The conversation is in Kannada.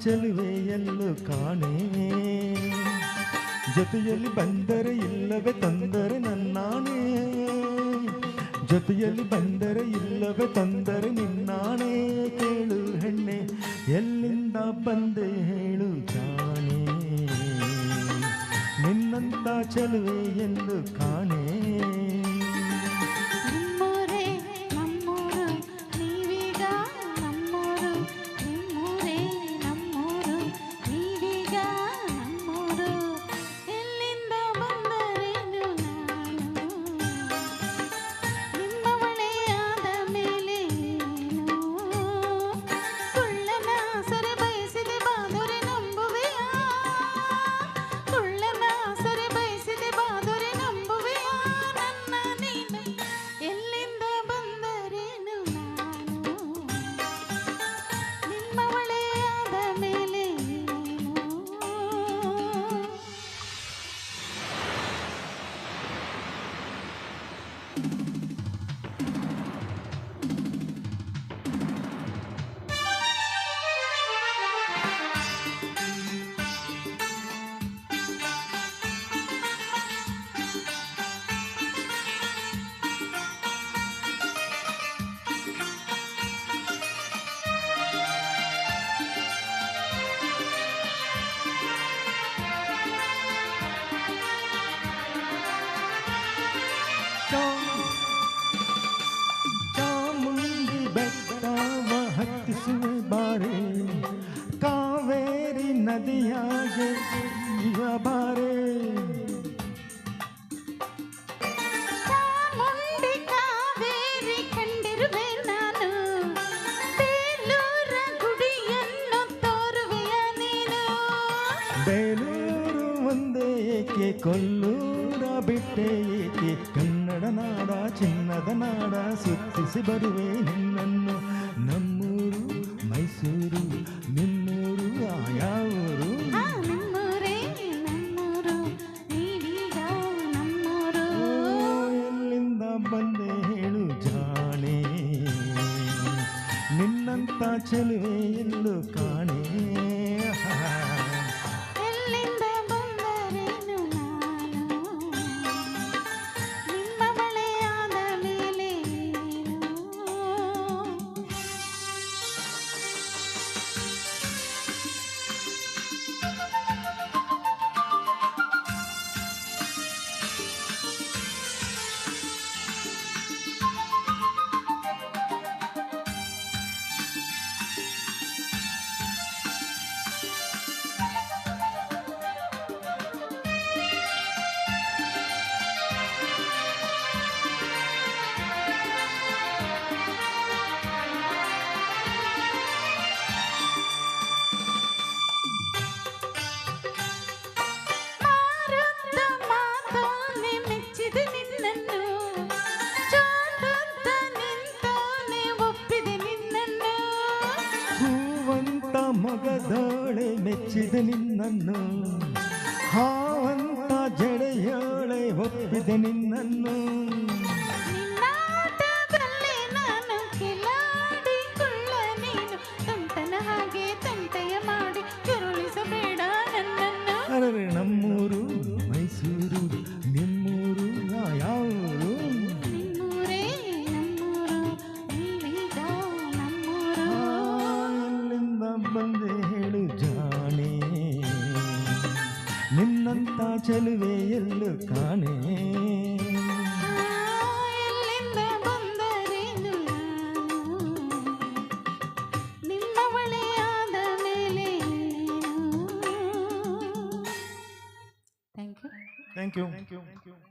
ಚೆಲುವೆ ಎಲ್ಲೂ ಕಾಣೆ ಜೊತೆಯಲ್ಲಿ ಬಂದರೆ ಇಲ್ಲವೇ ತೊಂದರೆ ನನ್ನಾಣೆ ಜೊತೆಯಲ್ಲಿ ಬಂದರೆ ಇಲ್ಲವೇ ತೊಂದರೆ ನಿನ್ನಾಣೆ ಕೇಳು ಹೆಣ್ಣೆ ಎಲ್ಲಿಂದ ಬಂದೆ ಹೇಳು ಜಾಣೆ ನಿನ್ನಂತ ಚೆಲುವೆ ಎಂದು ಕಾಣೆ ಚಾಮುಂಡಿ ಬೆಟ್ಟವ ಹತ್ತಿಸುವ ಬಾರೆ ಕಾವೇರಿ ನದಿಯಾಗೆ ಬಾರೆ ಚಾಮುಂಡಿ ಕಾವೇರಿ ಕಂಡಿರುವೆ ನಾನು ಬೇಲೂರ ಗುಡಿಯನ್ನು ತೋರುವೆಯ ನೀನು ಬೇಲೂರು ಒಂದೇ ಏಕೆ ಕೊಲ್ಲೂರ ಬಿಟ್ಟೆ ಏಕೆ ಕನ್ನಡ ನಾಡ ಚಿನ್ನದ ನಾಡ ಸುತ್ತಿಸಿ ಬರುವೆ ನಿನ್ನನ್ನು ನಮ್ಮೂರು ಮೈಸೂರು ನಿಮ್ಮೂರು ಆಯಾವೂರು ನಮ್ಮೂರೇ ನಮ್ಮೂರು ನೀವೀಗ ನಮ್ಮೂರು ಎಲ್ಲಿಂದ ಬಂದೆ ಹೇಳು ಜಾಣೆ ನಿನ್ನಂತ ಚೆಲುವೆ ಎಲ್ಲೂ ಕಾಣೆ ಎಲ್ಲಿಂದ ಬಂದರೇನು ನಾನು ನಿಮ್ಮ ಬಳೆಯಾದ ಮೇಲೆ ಮೊಗದೋಳೆ ಮೆಚ್ಚಿದ ನಿನ್ನನ್ನು ಹಾವಂತ ಜಡೆಯೋಳೆ ಒಪ್ಪಿದೆ ನಿನ್ನನ್ನು ನಿನ್ನಾಟದಲ್ಲಿ ನಾನು ಕಿಲಾಡಿಕೊಳ್ಳ ನೀನು ತುಂಟನ ಹಾಗೆ ತಂಟೆಯ ಮಾಡಿ ಕೆರಳಿಸಬೇಡ ನನ್ನನ್ನು ಅರೆ ನಮ್ಮೂರು ಮೈಸೂರು ನಿಮ್ಮೂರು ಯಾವೂರು ನಿಮ್ಮೂರೇ ನಮ್ಮೂರು ನೀವೀಗ ನಮ್ಮೂರು ಎಲ್ಲಿಂದ ಬಂದೆ ಹೇಳು ಜಾಣೆ ನಿನ್ನಂತ ಚೆಲುವೆ ಎಲ್ಲೂ ಕಾಣೆ ಎಲ್ಲಿಂದ ಬಂದರೇನು ನಾನು ನಿಮ್ಮ ಬಳಿಯಾದ ಮೇಲೆ ಥ್ಯಾಂಕ್ ಯು ಥ್ಯಾಂಕ್ ಯು